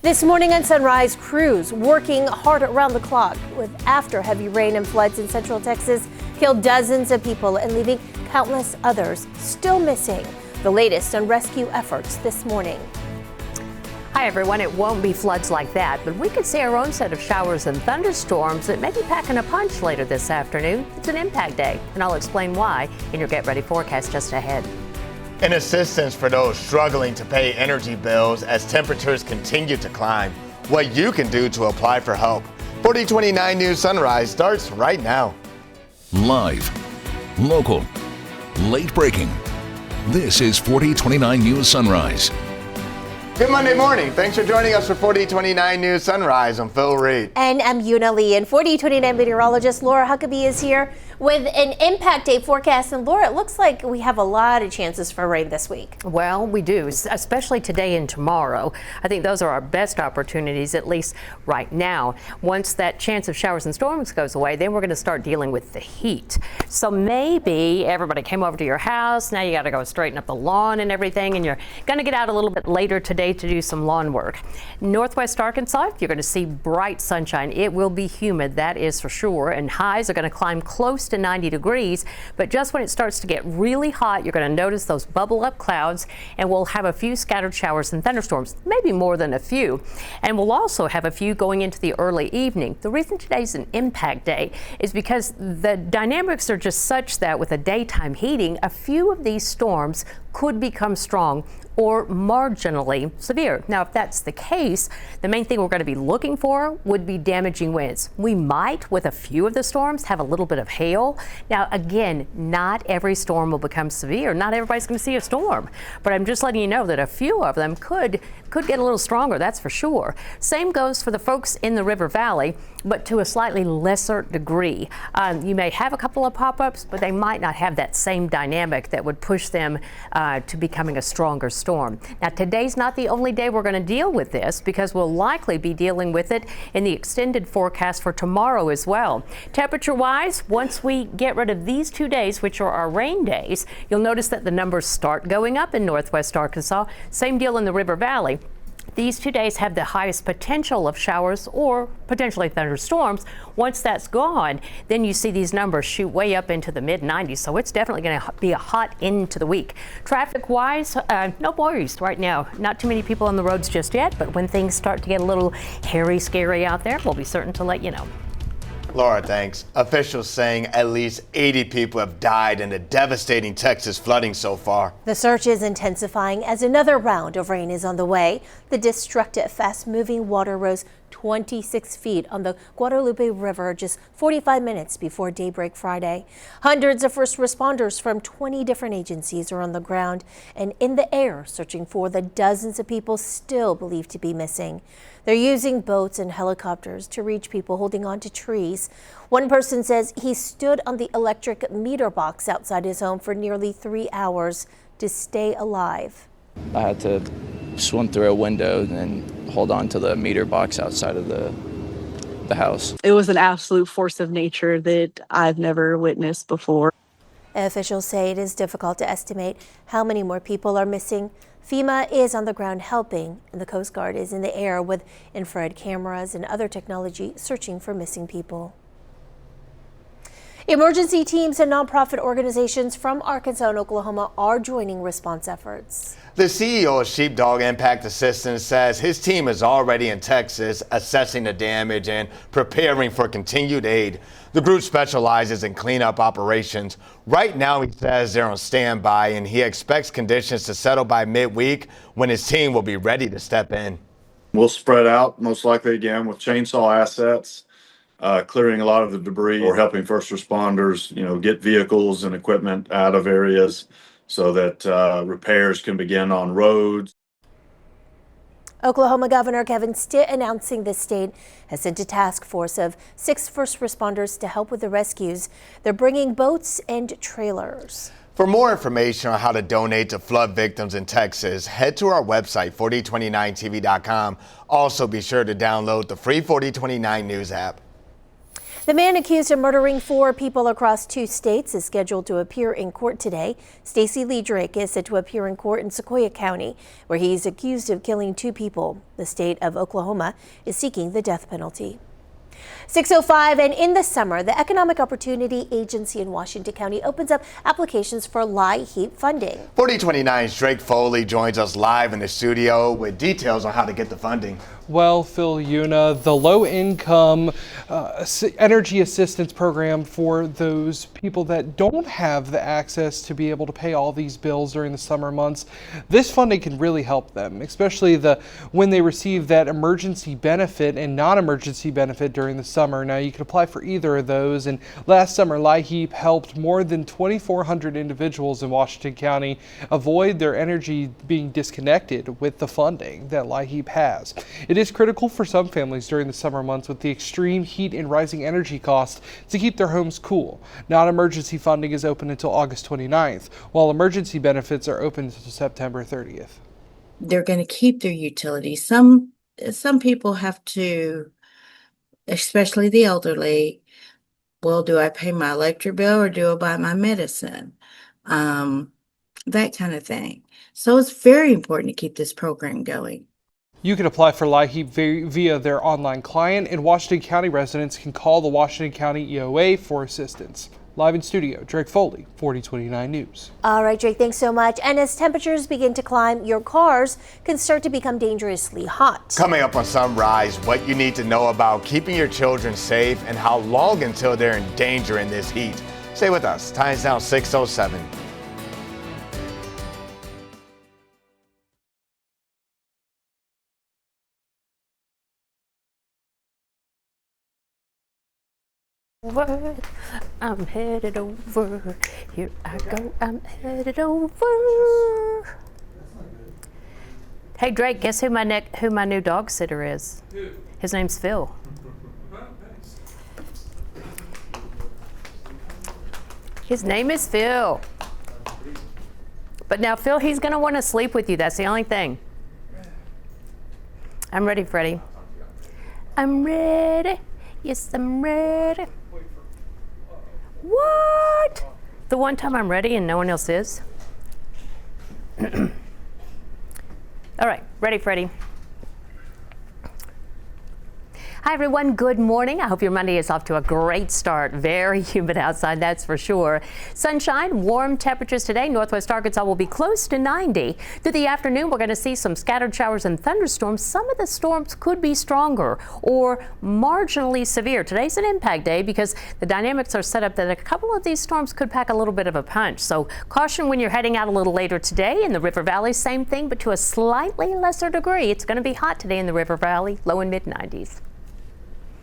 This morning on Sunrise, crews working hard around the clock after heavy rain and floods in central Texas killed dozens of people and leaving countless others still missing. The latest on rescue efforts this morning. Hi everyone, it won't be floods like that, but we could see our own set of showers and thunderstorms that may be packing a punch later this afternoon. It's an impact day, and I'll explain why in your Get Ready forecast just ahead. An assistance for those struggling to pay energy bills as temperatures continue to climb. What you can do to apply for help. 4029 News Sunrise starts right now. Live, local, late breaking. This is 4029 News Sunrise. Good Monday morning. Thanks for joining us for 4029 News Sunrise. I'm Phil Reed. And I'm Yuna Lee. And 4029 meteorologist Laura Huckabee is here with an impact day forecast. And Laura, it looks like we have a lot of chances for rain this week. Well, we do, especially today and tomorrow. I think those are our best opportunities, at least right now. Once that chance of showers and storms goes away, then we're going to start dealing with the heat. So maybe everybody came over to your house. Now you got to go straighten up the lawn and everything, and you're going to get out a little bit later today to do some lawn work. Northwest Arkansas, you're going to see bright sunshine. It will be humid, that is for sure, and highs are going to climb close to 90 degrees. But just when it starts to get really hot, you're going to notice those bubble up clouds, and we'll have a few scattered showers and thunderstorms, maybe more than a few. And we'll also have a few going into the early evening. The reason today's an impact day is because the dynamics are just such that with a daytime heating, a few of these storms could become strong or marginally severe. Now, if that's the case, the main thing we're going to be looking for would be damaging winds. We might, with a few of the storms, have a little bit of hail. Now, again, not every storm will become severe. Not everybody's going to see a storm, but I'm just letting you know that a few of them could get a little stronger, that's for sure. Same goes for the folks in the River Valley, but to a slightly lesser degree. You may have a couple of pop-ups, but they might not have that same dynamic that would push them to becoming a stronger storm. Now, today's not the only day we're going to deal with this, because we'll likely be dealing with it in the extended forecast for tomorrow as well. Temperature-wise, once we get rid of these 2 days, which are our rain days, you'll notice that the numbers start going up in Northwest Arkansas. Same deal in the River Valley. These 2 days have the highest potential of showers or potentially thunderstorms. Once that's gone, then you see these numbers shoot way up into the mid-90s. So it's definitely going to be a hot end to the week. Traffic-wise, no worries right now. Not too many people on the roads just yet, but when things start to get a little hairy, scary out there, we'll be certain to let you know. Laura, thanks. Officials saying at least 80 people have died in the devastating Texas flooding so far. The search is intensifying as another round of rain is on the way. The destructive, fast-moving water rose 26 feet on the Guadalupe River just 45 minutes before daybreak Friday. Hundreds of first responders from 20 different agencies are on the ground and in the air searching for the dozens of people still believed to be missing. They're using boats and helicopters to reach people holding on to trees. One person says he stood on the electric meter box outside his home for nearly 3 hours to stay alive. I had to swim through a window and hold on to the meter box outside of the house. It was an absolute force of nature that I've never witnessed before. Officials say it is difficult to estimate how many more people are missing. FEMA is on the ground helping, and the Coast Guard is in the air with infrared cameras and other technology searching for missing people. Emergency teams and nonprofit organizations from Arkansas and Oklahoma are joining response efforts. The CEO of Sheepdog Impact Assistance says his team is already in Texas assessing the damage and preparing for continued aid. The group specializes in cleanup operations. Right now, he says they're on standby, and he expects conditions to settle by midweek when his team will be ready to step in. We'll spread out most likely again with chainsaw assets, clearing a lot of the debris or helping first responders, get vehicles and equipment out of areas so that repairs can begin on roads. Oklahoma Governor Kevin Stitt announcing the state has sent a task force of 6 first responders to help with the rescues. They're bringing boats and trailers. For more information on how to donate to flood victims in Texas, head to our website, 4029tv.com. Also, be sure to download the free 4029 News app. The man accused of murdering 4 people across 2 states is scheduled to appear in court today. Stacey Lee Drake is set to appear in court in Sequoyah County, where he's accused of killing 2 people. The state of Oklahoma is seeking the death penalty. 6:05, and in the summer, the Economic Opportunity Agency in Washington County opens up applications for LIHEAP funding. 4029's Drake Foley joins us live in the studio with details on how to get the funding. Well, Phil Una, the low-income energy assistance program for those people that don't have the access to be able to pay all these bills during the summer months, this funding can really help them, especially when they receive that emergency benefit and non-emergency benefit during the summer. Now, you can apply for either of those, and last summer, LIHEAP helped more than 2,400 individuals in Washington County avoid their energy being disconnected with the funding that LIHEAP has. It is critical for some families during the summer months with the extreme heat and rising energy costs to keep their homes cool. Non-emergency funding is open until August 29th, while emergency benefits are open until September 30th. They're going to keep their utilities. Some people have to, especially the elderly, well, do I pay my electric bill or do I buy my medicine? That kind of thing. So it's very important to keep this program going. You can apply for LIHEAP via their online client, and Washington County residents can call the Washington County EOA for assistance. Live in studio, Drake Foley, 4029 News. All right, Drake, thanks so much. And as temperatures begin to climb, your cars can start to become dangerously hot. Coming up on Sunrise, what you need to know about keeping your children safe and how long until they're in danger in this heat. Stay with us. Time's now 6:07. I'm headed over. Here I go. I'm headed over. Hey Drake, guess who my new dog sitter is? Who? His name's Phil. His name is Phil. But now Phil, he's gonna want to sleep with you. That's the only thing. I'm ready, Freddie. I'm ready. Yes, I'm ready. What? The one time I'm ready and no one else is? All right, ready, Freddie. Hi everyone, good morning. I hope your Monday is off to a great start. Very humid outside, that's for sure. Sunshine, warm temperatures today. Northwest Arkansas will be close to 90. Through the afternoon, we're going to see some scattered showers and thunderstorms. Some of the storms could be stronger or marginally severe. Today's an impact day because the dynamics are set up that a couple of these storms could pack a little bit of a punch. So caution when you're heading out a little later today. In the River Valley, same thing, but to a slightly lesser degree. It's going to be hot today in the River Valley, low and mid 90s.